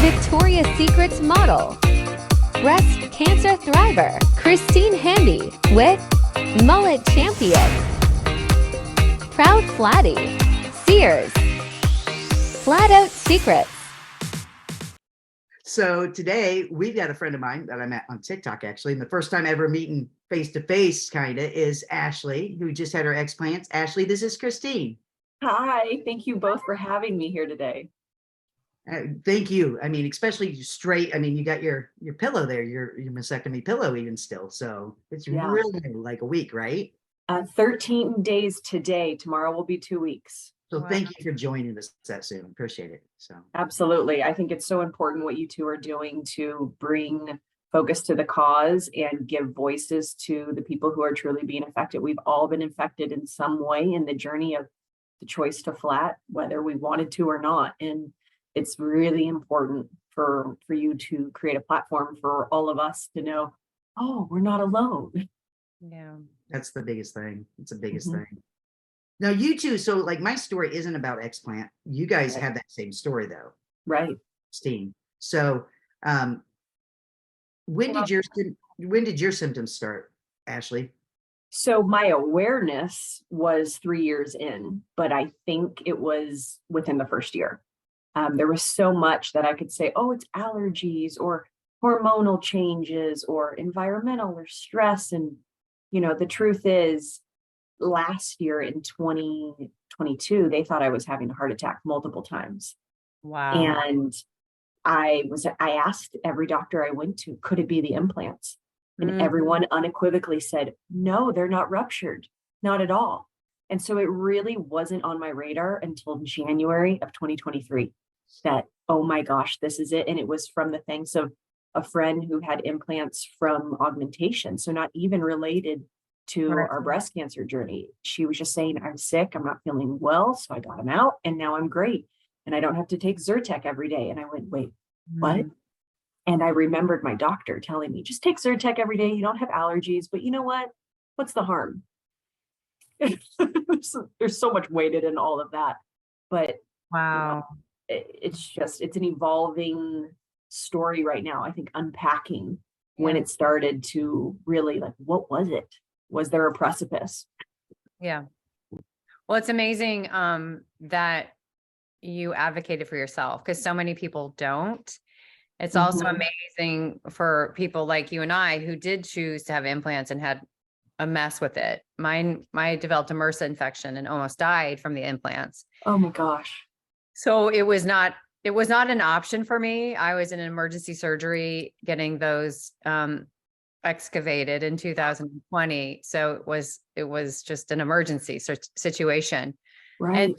Victoria's Secret's model, breast cancer thriver, Christine Handy with Mullet Champion, Proud Flatty, Sears, Flat Out Secrets. So today we've got a friend of mine that I met on TikTok, actually, and the first time ever meeting face to face kind of is Ashley, who just had her explants. Ashley, this is Christine. Hi, thank you both for having me here today. Thank you. I mean, especially straight. I mean, you got your pillow there, your mastectomy pillow even still. So it's really like a week, right? 13 days today. Tomorrow will be 2 weeks. So thank you for joining us that soon. Appreciate it. So absolutely. I think it's so important what you two are doing to bring focus to the cause and give voices to the people who are truly being affected. We've all been infected in some way in the journey of the choice to flat, whether we wanted to or not. And it's really important for you to create a platform for all of us to know, oh, we're not alone. Yeah. That's the biggest thing. It's the biggest thing. Now you two, so like my story isn't about explant. You guys have that same story though. Right. Christine. So when did your symptoms start, Ashley? So my awareness was 3 years in, but I think it was within the first year. There was so much that I could say, oh, it's allergies or hormonal changes or environmental or stress. And, you know, the truth is last year in 2022, they thought I was having a heart attack multiple times. Wow. And I asked every doctor I went to, could it be the implants? And everyone unequivocally said, no, they're not ruptured, not at all. And so it really wasn't on my radar until January of 2023 that, oh my gosh, this is it. And it was from the thanks of a friend who had implants from augmentation. So not even related to our breast cancer journey. She was just saying, I'm sick, I'm not feeling well. So I got them out and now I'm great. And I don't have to take Zyrtec every day. And I went, wait, what? And I remembered my doctor telling me, just take Zyrtec every day. You don't have allergies, but you know what? What's the harm? There's so much weighted in all of that. But Wow. It's an evolving story right now. I think unpacking when it started to really like, what was it? Was there a precipice? Yeah. Well, it's amazing that you advocated for yourself because so many people don't. It's also amazing for people like you and I who did choose to have implants and had a mess with it. I developed a MRSA infection and almost died from the implants. Oh my gosh. So it was not an option for me. I was in an emergency surgery getting those excavated in 2020. So it was just an emergency situation. Right.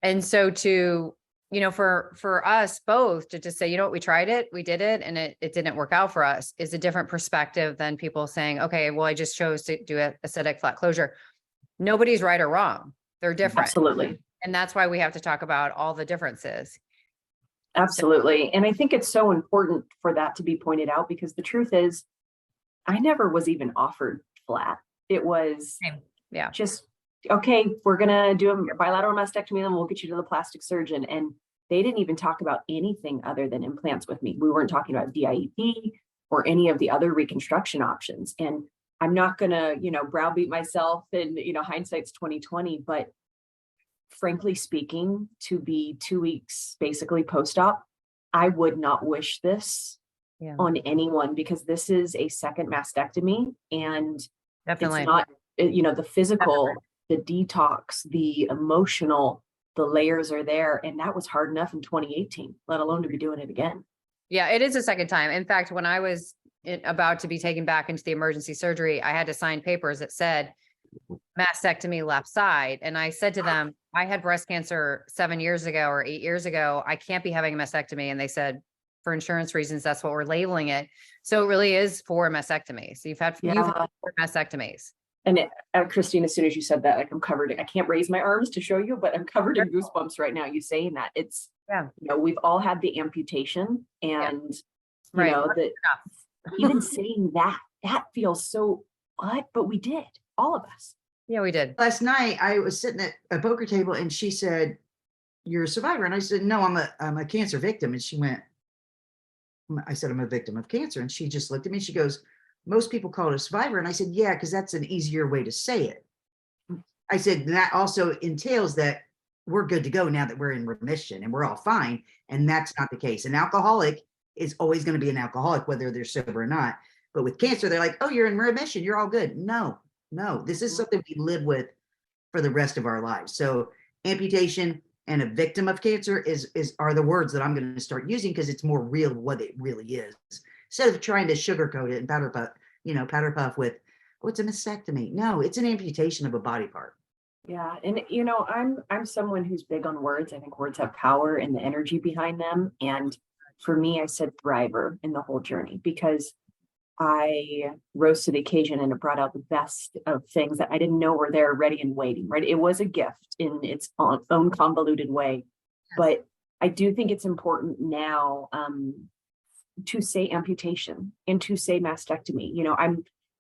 And so to, you know, for us both to just say, you know what, we tried it, we did it, and it didn't work out for us is a different perspective than people saying, okay, well, I just chose to do an aesthetic flat closure. Nobody's right or wrong. They're different. Absolutely. And that's why we have to talk about all the differences. Absolutely. And I think it's so important for that to be pointed out because the truth is I never was even offered flat. It was just, okay, we're going to do a bilateral mastectomy and we'll get you to the plastic surgeon. And they didn't even talk about anything other than implants with me. We weren't talking about DIEP or any of the other reconstruction options. And I'm not going to, you know, browbeat myself and, you know, hindsight's 2020, but frankly speaking, to be 2 weeks basically post-op, I would not wish this on anyone because this is a second mastectomy and Definitely. It's not, you know, the physical, the detox, the emotional, the layers are there. And that was hard enough in 2018, let alone to be doing it again. Yeah, it is a second time. In fact, when I was about to be taken back into the emergency surgery, I had to sign papers that said mastectomy left side. And I said to them, I had breast cancer 7 years ago or 8 years ago. I can't be having a mastectomy. And they said, for insurance reasons, that's what we're labeling it. So it really is for mastectomy. So you've had 4 mastectomies. And Christine, as soon as you said that, like I'm covered. I can't raise my arms to show you, but I'm covered in goosebumps right now. You saying that it's, you know, we've all had the amputation and you know, that even saying that feels so what, but we did, all of us. Yeah, we did. Last night I was sitting at a poker table and she said, you're a survivor. And I said, no, I'm a cancer victim. And she went, I said, I'm a victim of cancer. And she just looked at me. She goes, most people call it a survivor. And I said, yeah, because that's an easier way to say it. I said, that also entails that we're good to go now that we're in remission and we're all fine. And that's not the case. An alcoholic is always going to be an alcoholic, whether they're sober or not. But with cancer, they're like, oh, you're in remission. You're all good. No, this is something we live with for the rest of our lives. So amputation and a victim of cancer are the words that I'm going to start using, because it's more real what it really is, instead of trying to sugarcoat it and powder puff with, oh, it's a mastectomy. No, it's an amputation of a body part. Yeah. And I'm someone who's big on words. I think words have power and the energy behind them. And for me, I said thriver in the whole journey, because I rose to the occasion and it brought out the best of things that I didn't know were there, ready and waiting, right? It was a gift in its own convoluted way. But I do think it's important now to say amputation and to say mastectomy.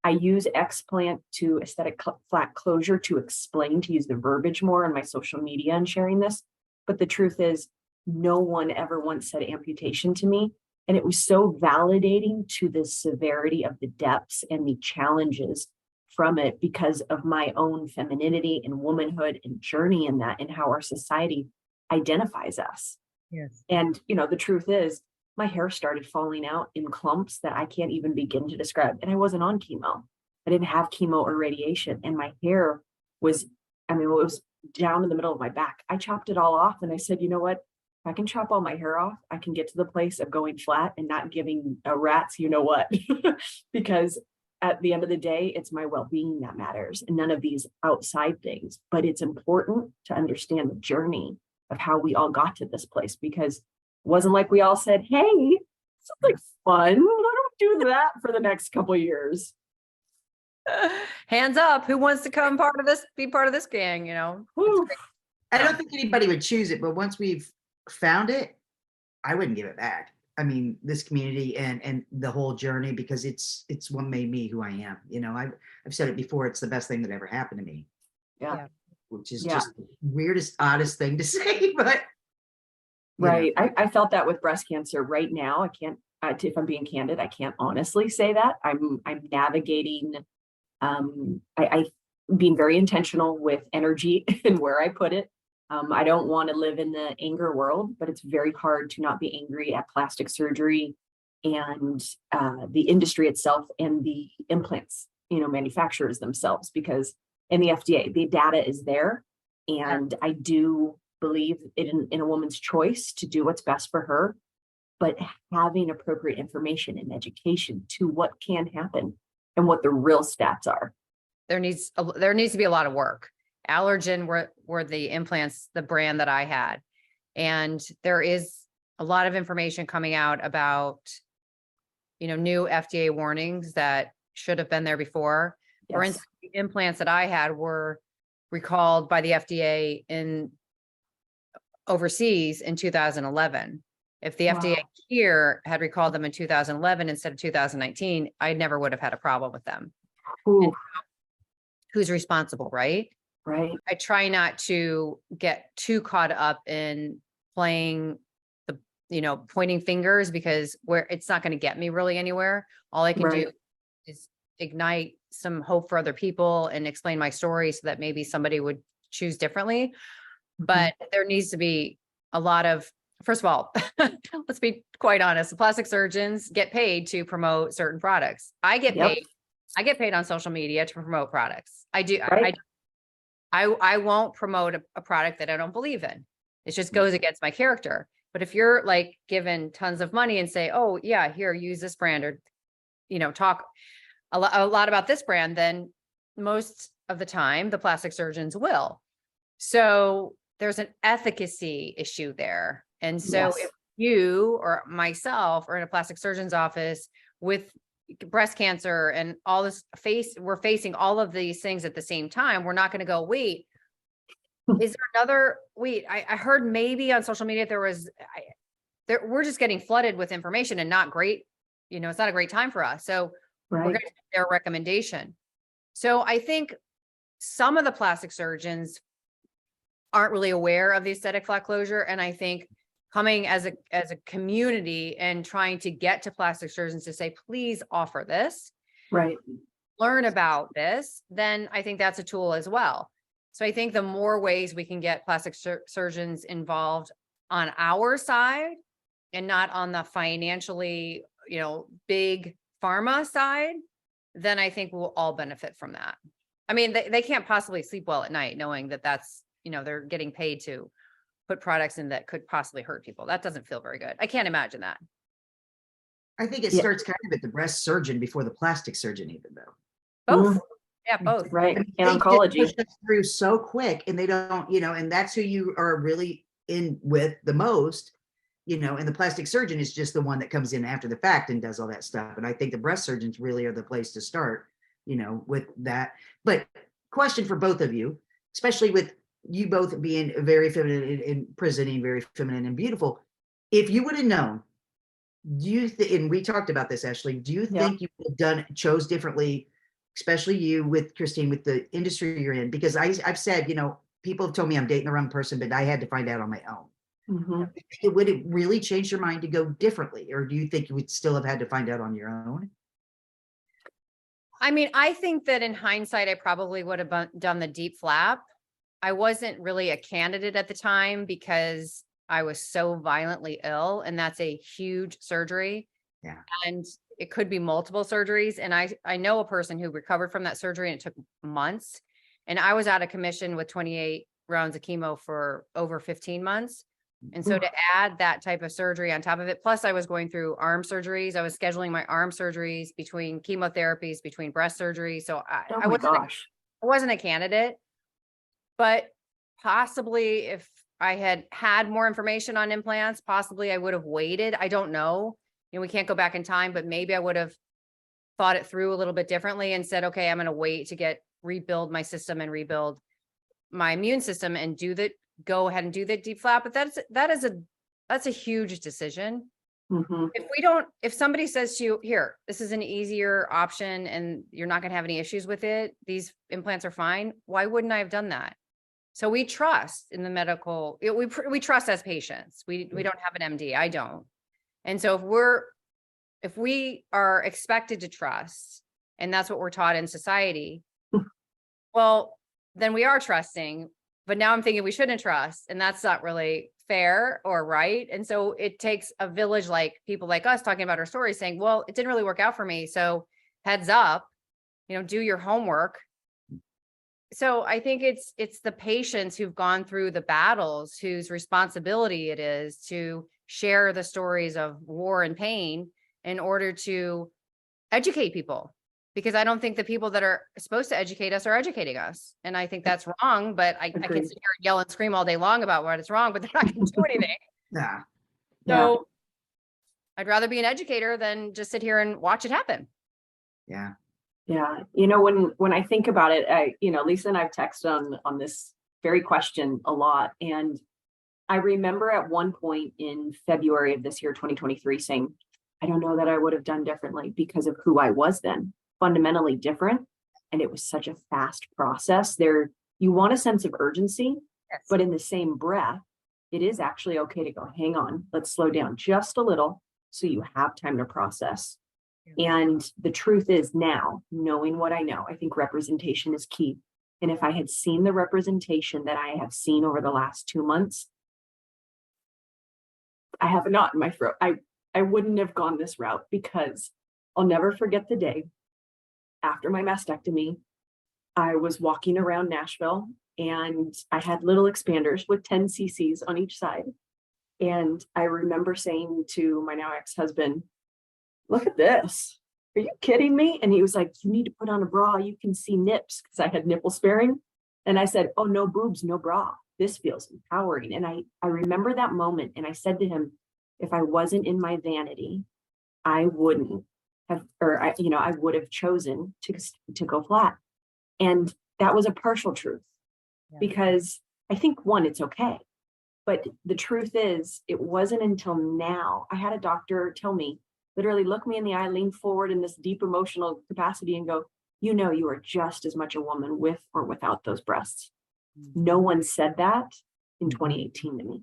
I use explant to aesthetic flat closure to explain, to use the verbiage more on my social media and sharing this. But the truth is, no one ever once said amputation to me. And it was so validating to the severity of the depths and the challenges from it, because of my own femininity and womanhood and journey in that, and how our society identifies us. Yes. And, the truth is, my hair started falling out in clumps that I can't even begin to describe. And I wasn't on chemo. I didn't have chemo or radiation. And my hair was, it was down in the middle of my back. I chopped it all off. And I said, you know what? If I can chop all my hair off, I can get to the place of going flat and not giving a rat's you know what. Because at the end of the day, it's my well-being that matters, and none of these outside things. But it's important to understand the journey of how we all got to this place, because it wasn't like we all said, hey, this is like fun. Why don't we do that for the next couple of years? Hands up. Who wants to be part of this gang, Whew. I don't think anybody would choose it, but once we've found it, I wouldn't give it back. This community and the whole journey, because it's what made me who I am. I've said it before, it's the best thing that ever happened to me. Yeah. Which is just the weirdest, oddest thing to say, but right. I felt that with breast cancer. Right now, I can't, if I'm being candid, I can't honestly say that. I'm navigating, I being very intentional with energy and where I put it. I don't want to live in the anger world, but it's very hard to not be angry at plastic surgery and the industry itself and the implants, manufacturers themselves, because in the FDA, the data is there. And I do believe in a woman's choice to do what's best for her, but having appropriate information and education to what can happen and what the real stats are. There needs to be a lot of work. Allergen were the implants, the brand that I had. And there is a lot of information coming out about, new FDA warnings that should have been there before. Yes. For instance, the implants that I had were recalled by the FDA overseas in 2011. If the FDA here had recalled them in 2011 instead of 2019, I never would have had a problem with them. Who's responsible, right? Right. I try not to get too caught up in playing pointing fingers, because it's not going to get me really anywhere. All I can do is ignite some hope for other people and explain my story so that maybe somebody would choose differently. But there needs to be a lot of, first of all, let's be quite honest, the plastic surgeons get paid to promote certain products. I get paid on social media to promote products. I do. Right. I won't promote a product that I don't believe in. It just goes against my character. But if you're like given tons of money and say, oh yeah, here, use this brand, or, talk a lot about this brand, then most of the time the plastic surgeons will. So there's an efficacy issue there. And so if you or myself are in a plastic surgeon's office with breast cancer and all this we're facing all of these things at the same time, we're not going to go, wait, is there another, I heard maybe on social media we're just getting flooded with information and not great, it's not a great time for us. So we're going to get their recommendation. So I think some of the plastic surgeons aren't really aware of the aesthetic flat closure. And I think coming as a community and trying to get to plastic surgeons to say, please offer this, Right. learn about this, then I think that's a tool as well. So I think the more ways we can get plastic surgeons involved on our side and not on the financially, big pharma side, then I think we'll all benefit from that. I mean, they can't possibly sleep well at night knowing that that's, they're getting paid to put products in that could possibly hurt people. That doesn't feel very good. I can't imagine that. I think it Yeah. starts kind of at the breast surgeon before the plastic surgeon even though. Both. Mhm. Yeah, both. Right. I mean, In they get oncology. pushed us through so quick and they don't, and that's who you are really in with the most, and the plastic surgeon is just the one that comes in after the fact and does all that stuff. And I think the breast surgeons really are the place to start, with that. But question for both of you, especially with you both being very feminine and presenting very feminine and beautiful. If you would have known, do you think, and we talked about this, Ashley, do you Yeah. think you would have chose differently, especially you with Christine, with the industry you're in? Because I've said, people have told me I'm dating the wrong person, but I had to find out on my own. Mhm. Would it really change your mind to go differently? Or do you think you would still have had to find out on your own? I mean, I think that in hindsight, I probably would have done the deep flap. I wasn't really a candidate at the time because I was so violently ill, and that's a huge surgery. Yeah. And it could be multiple surgeries. And I know a person who recovered from that surgery and it took months. And I was out of commission with 28 rounds of chemo for over 15 months. And so to add that type of surgery on top of it, plus I was going through arm surgeries. I was scheduling my arm surgeries between chemotherapies, between breast surgery. So Oh I my wasn't, gosh. I wasn't a candidate, but possibly if I had had more information on implants, possibly I would have waited. I don't know. We can't go back in time, but maybe I would have thought it through a little bit differently and said, okay, I'm going to wait to rebuild my system and rebuild my immune system and go ahead and do the deep flap. But that's a huge decision. Mhm. If somebody says to you, here, this is an easier option and you're not going to have any issues with it, these implants are fine, why wouldn't I have done that? So we trust in the medical, we trust as patients. We don't have an MD. I don't. And so if we are expected to trust, and that's what we're taught in society, well, then we are trusting. But now I'm thinking we shouldn't trust, and that's not really fair or right. And so it takes a village, like people like us talking about our stories, saying, well, it didn't really work out for me. So heads up, do your homework. So I think it's the patients who've gone through the battles whose responsibility it is to share the stories of war and pain in order to educate people. Because I don't think the people that are supposed to educate us are educating us. And I think that's wrong, but I can sit here and yell and scream all day long about what is wrong, but they're not going to do anything. Nah. So I'd rather be an educator than just sit here and watch it happen. Yeah. Yeah. When I think about it, Lisa and I've texted on this very question a lot. And I remember at one point in February of this year, 2023, saying, I don't know that I would have done differently because of who I was then, fundamentally different. And it was such a fast process there. You want a sense of urgency, Yes. but in the same breath, it is actually okay to go, hang on, let's slow down just a little so you have time to process. And the truth is, now, knowing what I know, I think representation is key. And if I had seen the representation that I have seen over the last 2 months, I have a knot in my throat. I wouldn't have gone this route, because I'll never forget the day after my mastectomy. I was walking around Nashville and I had little expanders with 10 cc's on each side. And I remember saying to my now ex-husband, look at this. Are you kidding me? And he was like, you need to put on a bra. You can see nips, because I had nipple sparing. And I said, oh, no boobs, no bra. This feels empowering. And I remember that moment. And I said to him, if I wasn't in my vanity, I wouldn't have, I would have chosen to go flat. And that was a partial truth, because I think, one, it's okay. But the truth is, it wasn't until now. I had a doctor tell me, literally look me in the eye, lean forward in this deep emotional capacity and go, you are just as much a woman with or without those breasts. No one said that in 2018 to me.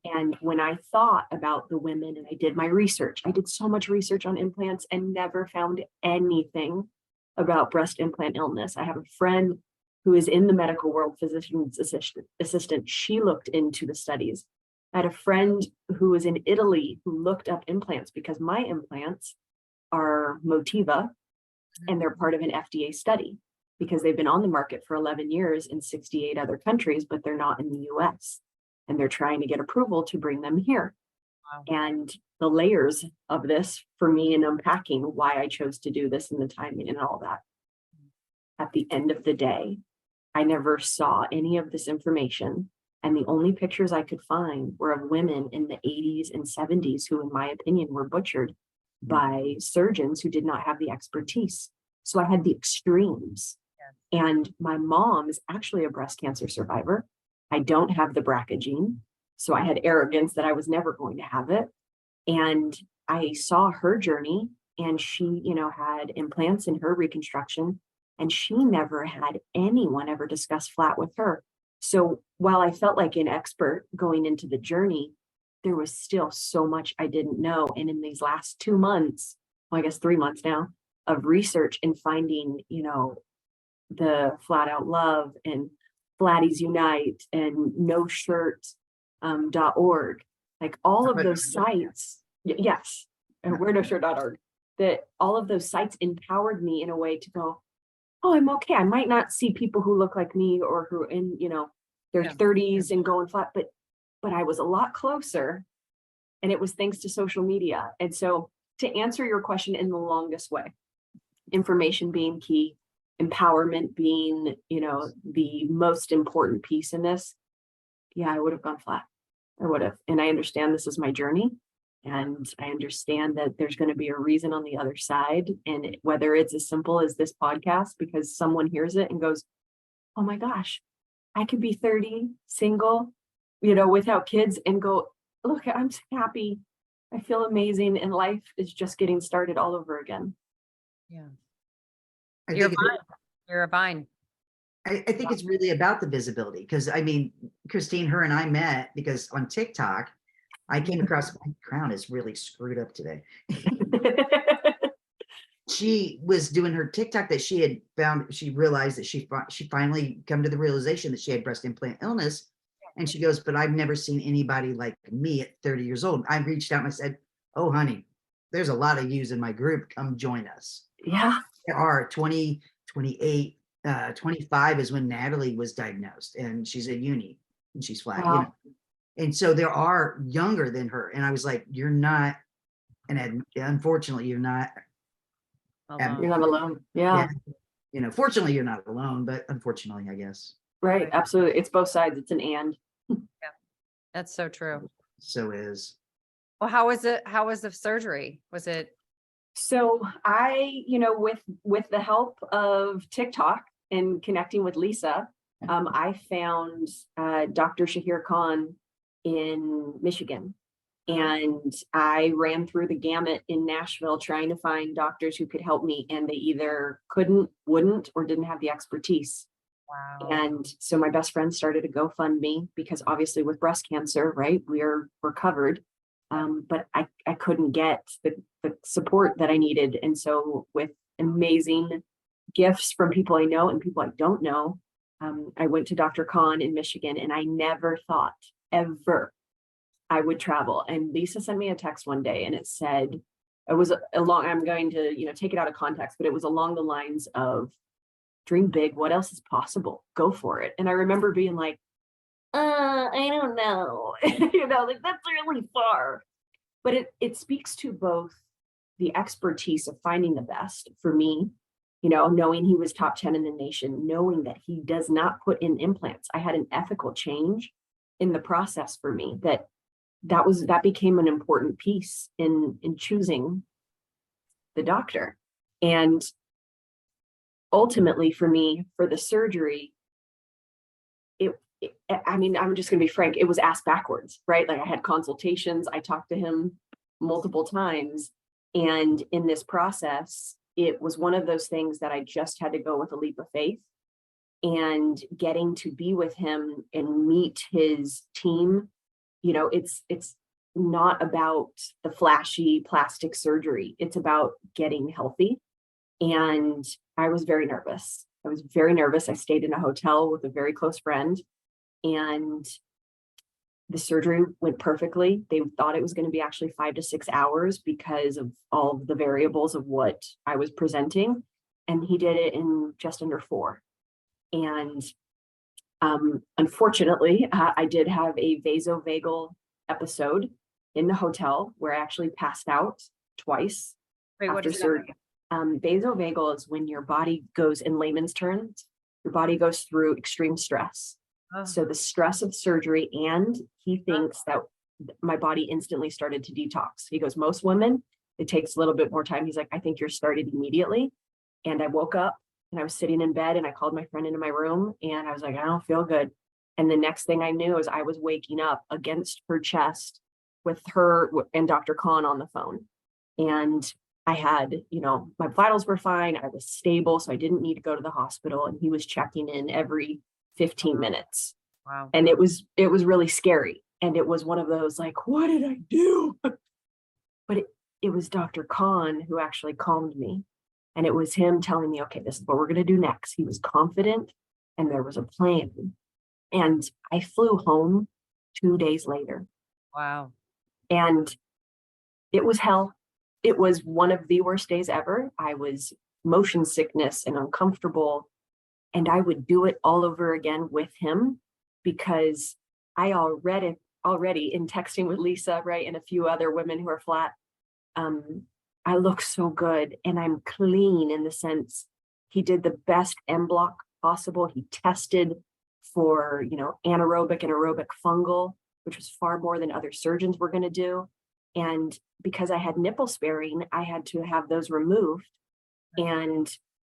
And when I thought about the women and I did my research, I did so much research on implants and never found anything about breast implant illness. I have a friend who is in the medical world, physician's assistant. She looked into the studies. I had a friend who was in Italy who looked up implants because my implants are Motiva and they're part of an FDA study because they've been on the market for 11 years in 68 other countries, but they're not in the US. And they're trying to get approval to bring them here. Wow. And the layers of this for me in unpacking why I chose to do this and the timing and all that. At the end of the day, I never saw any of this information. And the only pictures I could find were of women in the 80s and 70s who, in my opinion, were butchered by surgeons who did not have the expertise. So I had the extremes. And my mom is actually a breast cancer survivor. I don't have the BRCA gene. So I had arrogance that I was never going to have it. And I saw her journey and she, had implants in her reconstruction and she never had anyone ever discuss flat with her. So while I felt like an expert going into the journey, there was still so much I didn't know. And in these last 2 months, well, I guess 3 months now of research and finding, the Flat Out Love and Flatties Unite and NoShirt.org, like all of those sites. Yes, we're NoShirt.org. That all of those sites empowered me in a way to go, oh, I'm okay. I might not see people who look like me or who in, their 30s and going flat, but I was a lot closer. And it was thanks to social media. And so to answer your question in the longest way, information being key, empowerment being, the most important piece in this. Yeah, I would have gone flat. I would have. And I understand this is my journey. And I understand that there's going to be a reason on the other side. And whether it's as simple as this podcast, because someone hears it and goes, oh my gosh, I could be 30, single, without kids and go, look, I'm happy. I feel amazing. And life is just getting started all over again. Yeah. You're fine. You're a vine. I think it's really about the visibility because Christine, her and I met because on TikTok, I came across, my crown is really screwed up today. She was doing her TikTok that she had found, she realized that she finally come to the realization that she had breast implant illness. And she goes, but I've never seen anybody like me at 30 years old. I reached out and I said, oh, honey, there's a lot of yous in my group. Come join us. Yeah. There are 20, 28, 25 is when Natalie was diagnosed and she's at uni and she's flat, Wow. And so there are younger than her. And I was like, you're not, and unfortunately, you're not. You're not alone. Yeah. Fortunately, you're not alone, but unfortunately, I guess. Right. Absolutely. It's both sides. It's an and. Yeah. That's so true. So is. Well, how was it? How was the surgery? Was it? So I, with the help of TikTok and connecting with Lisa, I found Dr. Shahir Khan in Michigan. And I ran through the gamut in Nashville trying to find doctors who could help me. And they either couldn't, wouldn't, or didn't have the expertise. Wow. And so my best friend started a GoFundMe because obviously with breast cancer, right, we're covered. But I couldn't get the support that I needed. And so with amazing gifts from people I know and people I don't know, I went to Dr. Khan in Michigan, and I never thought ever I would travel. And Lisa sent me a text one day and it said, I'm going to, take it out of context, but it was along the lines of dream big. What else is possible? Go for it. And I remember being like, I don't know, like that's really far. But it speaks to both the expertise of finding the best for me, knowing he was top 10 in the nation, knowing that he does not put in implants. I had an ethical change in the process for me that became an important piece in choosing the doctor. And ultimately for me, for the surgery, I'm just going to be frank, it was asked backwards, right? Like I had consultations, I talked to him multiple times. And in this process, it was one of those things that I just had to go with a leap of faith. And getting to be with him and meet his team, it's not about the flashy plastic surgery. It's about getting healthy. And I was very nervous. I stayed in a hotel with a very close friend, and the surgery went perfectly. They thought it was going to be actually 5 to 6 hours because of all of the variables of what I was presenting. And he did it in just under 4. And unfortunately, I did have a vasovagal episode in the hotel where I actually passed out twice. Wait, what after is that? surgery. Vasovagal is when your body goes, in layman's terms, your body goes through extreme stress. Oh, So the stress of surgery, and he thinks that my body instantly started to detox. He goes, most women, it takes a little bit more time. He's like, I think yours started immediately. And I woke up and I was sitting in bed and I called my friend into my room and I was like, I don't feel good. And the next thing I knew is I was waking up against her chest with her and Dr. Khan on the phone. And I had, my vitals were fine. I was stable, so I didn't need to go to the hospital. And he was checking in every 15 minutes. wow. And it was really scary. And it was one of those like, what did I do? But it was Dr. Khan who actually calmed me. And it was him telling me, okay, this is what we're going to do next. He was confident and there was a plan. And I flew home 2 days later. Wow. And it was hell. It was one of the worst days ever. I was motion sickness and uncomfortable. And I would do it all over again with him because I already in texting with Lisa, right, and a few other women who are flat, I look so good and I'm clean in the sense he did the best M block possible. He tested for, anaerobic and aerobic fungal, which was far more than other surgeons were going to do. And because I had nipple sparing, I had to have those removed. And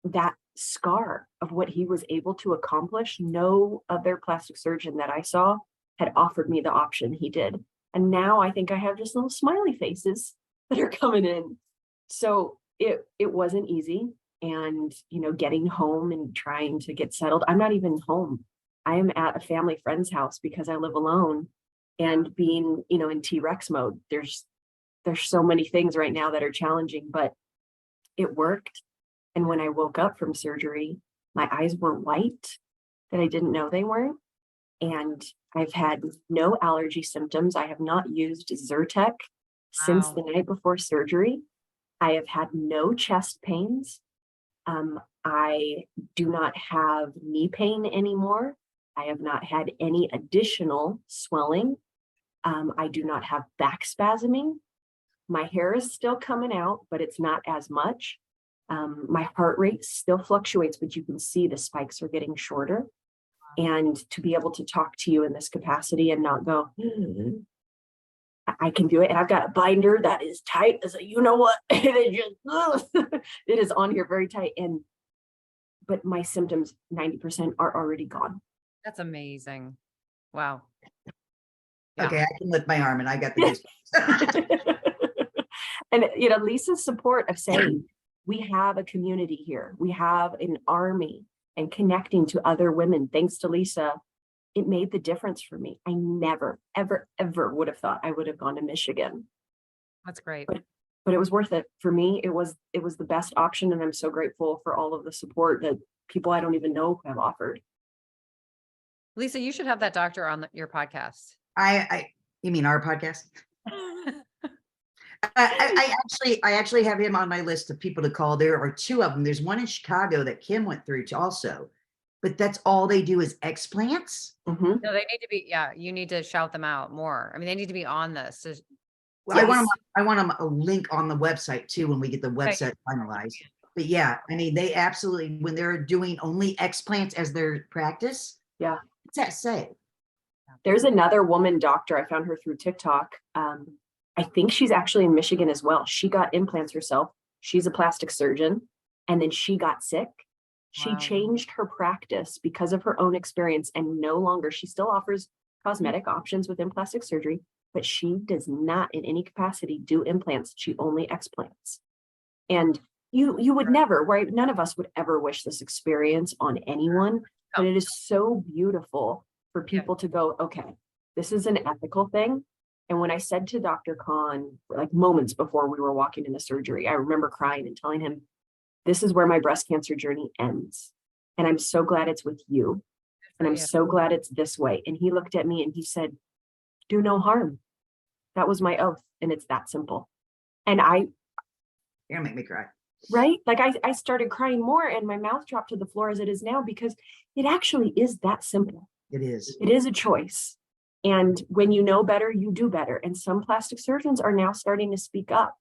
that scar of what he was able to accomplish, no other plastic surgeon that I saw had offered me the option he did. And now I think I have just little smiley faces that are coming in. So it wasn't easy. And, getting home and trying to get settled. I'm not even home. I am at a family friend's house because I live alone. And being, in T-Rex mode, there's so many things right now that are challenging, but it worked. And when I woke up from surgery, my eyes were white that I didn't know they were. And I've had no allergy symptoms. I have not used Zyrtec since the night before surgery. I have had no chest pains. I do not have knee pain anymore. I have not had any additional swelling. I do not have back spasming. My hair is still coming out, but it's not as much. My heart rate still fluctuates, but you can see the spikes are getting shorter. And to be able to talk to you in this capacity and not go, I can do it. And I've got a binder that is tight as a, what, it is on here very tight. But my symptoms, 90% are already gone. That's amazing. Wow. Yeah. Okay, I can lift my arm and I got the And Lisa's support of saying we have a community here, we have an army, and connecting to other women, thanks to Lisa, it made the difference for me. I never, ever, ever would have thought I would have gone to Michigan. That's great. But it was worth it for me. It was the best option, and I'm so grateful for all of the support that people I don't even know have offered. Lisa, you should have that doctor on your podcast. You mean our podcast? I actually have him on my list of people to call. There are 2 of them. There's one in Chicago that Kim went through to also, but that's all they do is explants. Mm-hmm. No, they need to be, you need to shout them out more. I mean, they need to be on this. Well, I want them a link on the website too when we get the website finalized. But yeah, I mean, they absolutely, when they're doing only explants as their practice. Yeah. What's that say? There's another woman doctor. I found her through TikTok. I think she's actually in Michigan as well. She got implants herself. She's a plastic surgeon. And then she got sick. She changed her practice because of her own experience, and no longer, she still offers cosmetic options within plastic surgery, but she does not in any capacity do implants. She only explants. And you would never, right? None of us would ever wish this experience on anyone, but it is so beautiful for people to go, okay, This is an ethical thing. And when I said to Dr. Khan, like moments before we were walking into surgery, I remember crying and telling him, this is where my breast cancer journey ends. And I'm so glad it's with you. And I'm so glad it's this way. And he looked at me and he said, do no harm. That was my oath. And it's that simple. And You're gonna make me cry. right? Like I started crying more and my mouth dropped to the floor as it is now, because it actually is that simple. It is. It is a choice. And when you know better, you do better. And some plastic surgeons are now starting to speak up.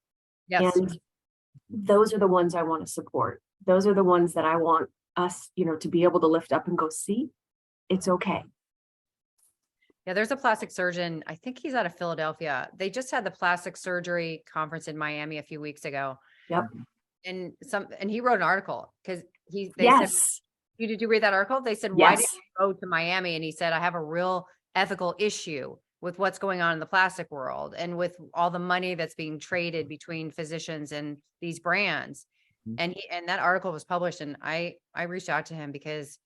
Yes. And those are the ones I want to support. Those are the ones that I want us, to be able to lift up and go, see, it's okay. Yeah, there's a plastic surgeon. I think he's out of Philadelphia. They just had the plastic surgery conference in Miami a few weeks ago. Yep. And he wrote an article because they said, Yes. did you read that article? They said, why did Yes. you go to Miami? And he said, I have a real ethical issue with what's going on in the plastic world and with all the money that's being traded between physicians and these brands. Mhm. And that article was published, and I reached out to him because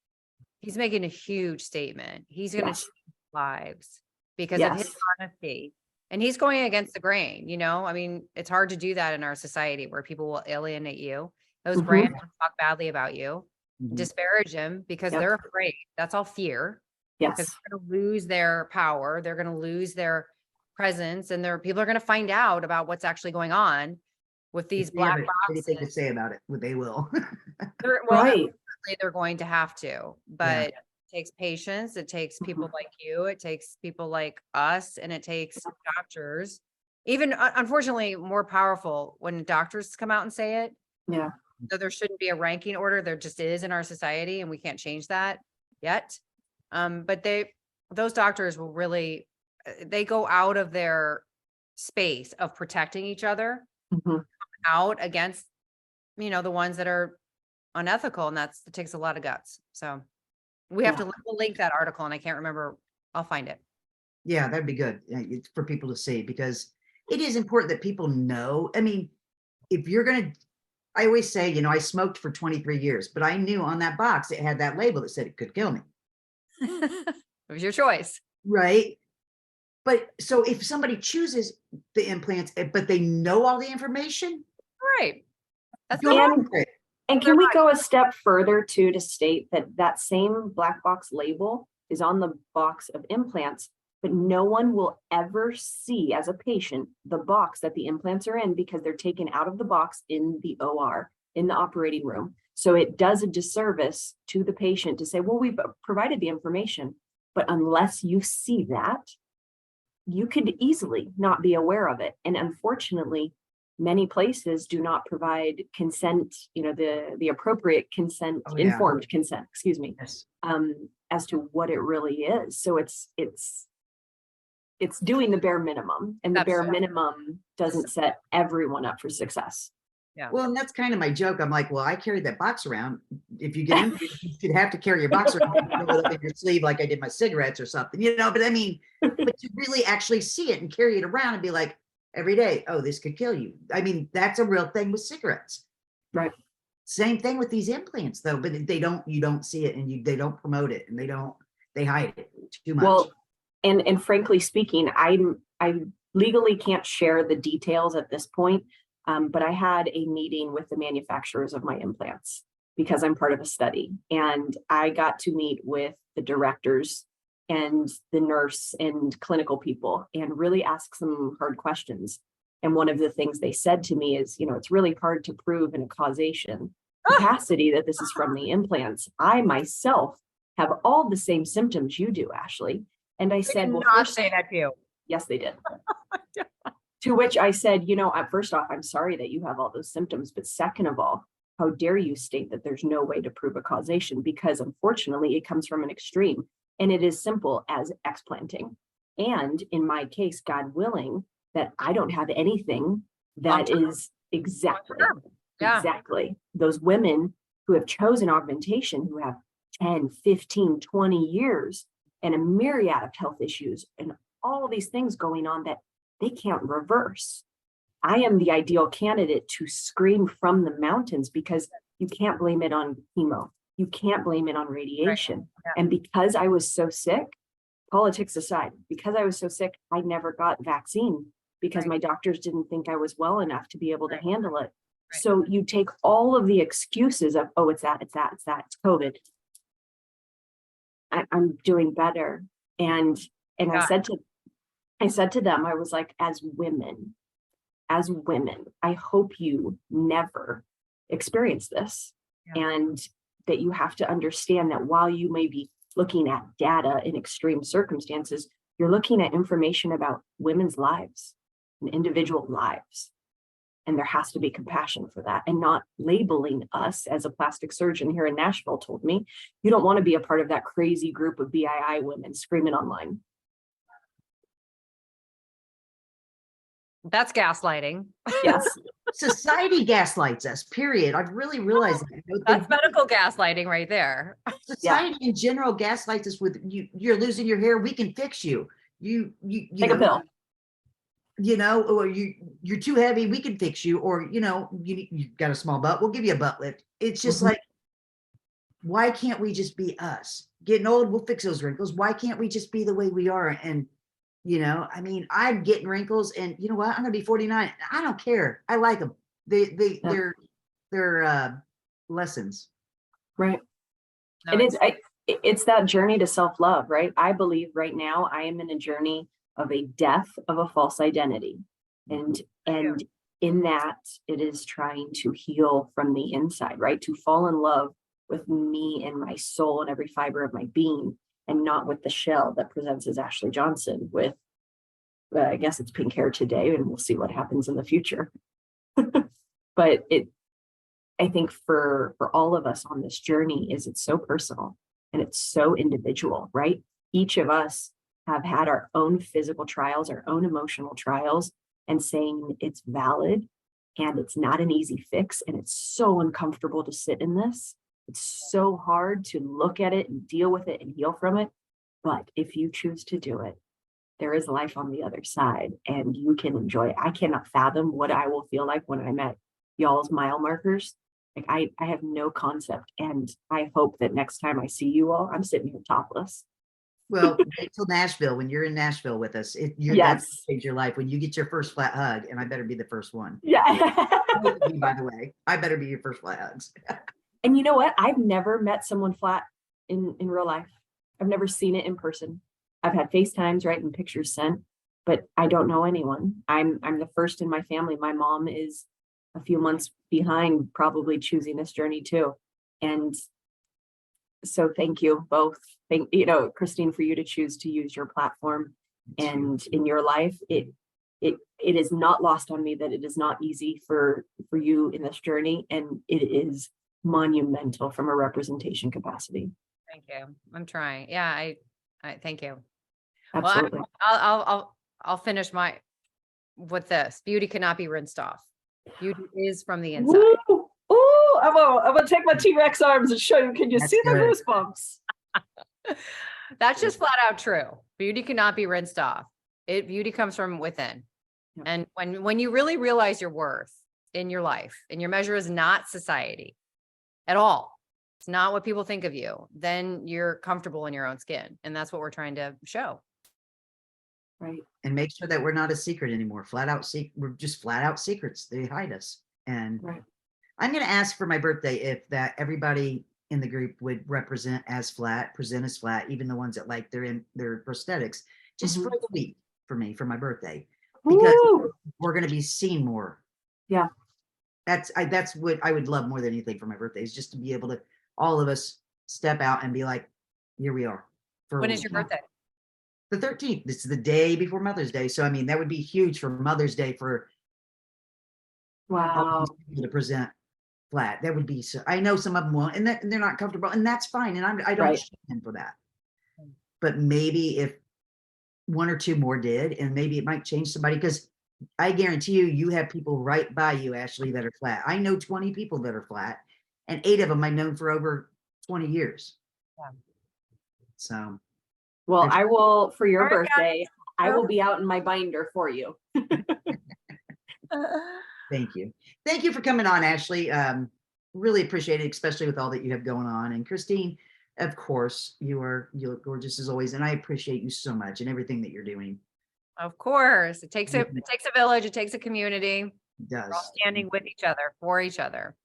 he's making a huge statement. He's going to Yes. change lives because of his Yes. honesty. And he's going against the grain, I mean, it's hard to do that in our society where people will alienate you. Those Mhm. brands will talk badly about you, Mhm. disparage them because Yep. they're afraid. That's all fear. Because Yes. they're going to lose their power. They're going to lose their presence, and people are going to find out about what's actually going on with these If they have black anything to boxes. say about it, they will. Well, Right. eventually they're going to have to, but it takes patience. It takes people Mhm. like you. It takes people like us, and it takes doctors. Even unfortunately, more powerful when doctors come out and say it. Yeah. So there shouldn't be a ranking order. There just is in our society, and we can't change that yet. But those doctors will really, they go out of their space of protecting each other Mhm. out against, the ones that are unethical. And it takes a lot of guts. So we have Yeah. we'll link that article, and I can't remember. I'll find it. Yeah, that'd be good. It's for people to see, because it is important that people know. I mean, if you're going to, I always say, I smoked for 23 years, but I knew on that box, it had that label that said it could kill me. It was your choice. Right. But so if somebody chooses the implants, but they know all the information, Right. That's go And- for it. And can we go a step further too, to state that same black box label is on the box of implants, but no one will ever see as a patient the box that the implants are in, because they're taken out of the box in the OR, in the operating room. So it does a disservice to the patient to say, well, we've provided the information, but unless you see that, you could easily not be aware of it. And unfortunately, many places do not provide consent, the appropriate consent, Oh, yeah. informed consent, excuse me, Yes. as to what it really is. So it's doing the bare minimum, and the bare Absolutely. minimum doesn't set everyone up for success. Yeah. Well, and that's kind of my joke. I'm like, well, I carried that box around. If you get in, you should have to carry your box around, roll it up in your sleeve like I did my cigarettes or something, but I mean, but to really actually see it and carry it around and be like, every day, oh, this could kill you. I mean, that's a real thing with cigarettes. Right. Same thing with these implants though, but you don't see it, and they don't promote it, and they hide it too much. Well, and frankly speaking, I legally can't share the details at this point, but I had a meeting with the manufacturers of my implants because I'm part of a study, and I got to meet with the directors and the nurse and clinical people and really ask some hard questions. And one of the things they said to me is, it's really hard to prove in a causation capacity that this is from the implants. I myself have all the same symptoms you do, Ashley. And I said, well, first, say that to you. yes, they did. To which I said, first off, I'm sorry that you have all those symptoms, but second of all, how dare you state that there's no way to prove a causation? Because unfortunately, it comes from an extreme, and it is simple as explanting. And in my case, God willing, that I don't have anything that is exactly those women who have chosen augmentation, who have 10, 15, 20 years and a myriad of health issues and all these things going on that they can't reverse. I am the ideal candidate to scream from the mountains, because you can't blame it on chemo. You can't blame it on radiation. Yeah. And because I was so sick, politics aside, because I was so sick, I never got vaccine because Right. my doctors didn't think I was well enough to be able to Right. handle it. Right. So you take all of the excuses of, oh, it's that, it's that, it's that, it's COVID. I'm doing better. And I God. said to them, I was like, as women, I hope you never experience this. Yeah. And that you have to understand that while you may be looking at data in extreme circumstances, you're looking at information about women's lives and individual lives. And there has to be compassion for that, and not labeling us. As a plastic surgeon here in Nashville told me, you don't want to be a part of that crazy group of BII women screaming online. That's gaslighting. Yes. Society gaslights us, period. I've really realized that. You know, That's medical gaslighting right there. society in general gaslights us with you're losing your hair, we can fix you. You Take a pill. You know, or you're too heavy, we can fix you, or you know, you got a small butt, we'll give you a butt lift. It's just like, why can't we just be us? Getting old, we'll fix those wrinkles. Why can't we just be the way we are? And you know, I mean, I'm getting wrinkles, and you know what? I'm gonna be 49. I don't care. I like them. Yeah. They're lessons. Right. No, And it's that journey to self-love, right? I believe right now I am in a journey of a death of a false identity. And in that, it is trying to heal from the inside, right? To fall in love with me and my soul and every fiber of my being, and not with the shell that presents as Ashley Johnson with, I guess it's pink hair today, and we'll see what happens in the future. But I think for all of us on this journey it's so personal and it's so individual, right? Each of us have had our own physical trials, our own emotional trials, and saying it's valid and it's not an easy fix. And it's so uncomfortable to sit in this. It's so hard to look at it and deal with it and heal from it. But if you choose to do it, there is life on the other side and you can enjoy it. I cannot fathom what I will feel like when I'm at y'all's mile markers. Like I have no concept. And I hope that next time I see you all, I'm sitting here topless. Well, wait till Nashville. When you're in Nashville with us, that's Yes. change your life. When you get your first flat hug, and I better be the first one. Yeah. By the way, I better be your first flat hugs. And you know what? I've never met someone flat in real life. I've never seen it in person. I've had FaceTimes, right, and pictures sent, but I don't know anyone. I'm the first in my family. My mom is a few months behind, probably choosing this journey too. And so thank you both. Thank Christine, for you to choose to use your platform and in your life. It is not lost on me that it is not easy for you in this journey, and it is monumental from a representation capacity. Thank you. I'm trying. Yeah, I thank you. Absolutely. Well, I'll finish with this. Beauty cannot be rinsed off. Beauty is from the inside. Ooh, I'm gonna take my T-Rex arms and show you. Can you That's see the good. goosebumps? That's just flat out true. Beauty cannot be rinsed off. Beauty comes from within. Yeah. And when you really realize your worth in your life, and your measure is not society at all, it's not what people think of you, then you're comfortable in your own skin. And that's what we're trying to show. Right. And make sure that we're not a secret anymore. We're just flat out secrets. They hide us. And Right. I'm going to ask for my birthday if that everybody in the group would present as flat, even the ones that like their prosthetics, just for the week for me, for my birthday, because we're going to be seen more. Yeah. That's what I would love more than anything for my birthday, is just to be able to, all of us step out and be like, here we are. When is your birthday? The 13th. This is the day before Mother's Day. So, I mean, that would be huge for Mother's Day for Wow. people to present flat. That would be so. I know some of them won't, and they're not comfortable, and that's fine. And I don't shame them for that. But maybe if one or two more did, and maybe it might change somebody, because I guarantee you have people right by you, Ashley, that are flat. I know 20 people that are flat, and 8 of them I've known for over 20 years. Yeah. So. Well, I will, for your birthday, I will be out in my binder for you. Thank you. Thank you for coming on, Ashley. Really appreciate it, especially with all that you have going on. And Christine, Of course, you look gorgeous as always, and I appreciate you so much and everything that you're doing. Of course, it takes a Mhm. village. It takes a community. It We're all does. standing with each other, for each other.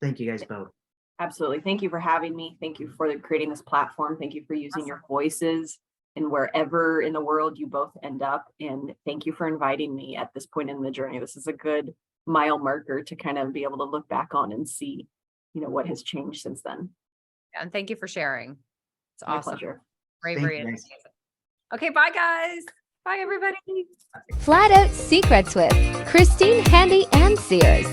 Thank you guys both. Absolutely. Thank you for having me. Thank you for creating this platform. Thank you for using your Awesome. voices and wherever in the world you both end up. And thank you for inviting me at this point in the journey. This is a good mile marker to kind of be able to look back on and see, what has changed since then. And thank you for sharing. It's My awesome. pleasure. Bravery Thank is you, guys. amazing. Okay, bye guys. Bye everybody. Flat Out Secrets with Christine Handy and Sears.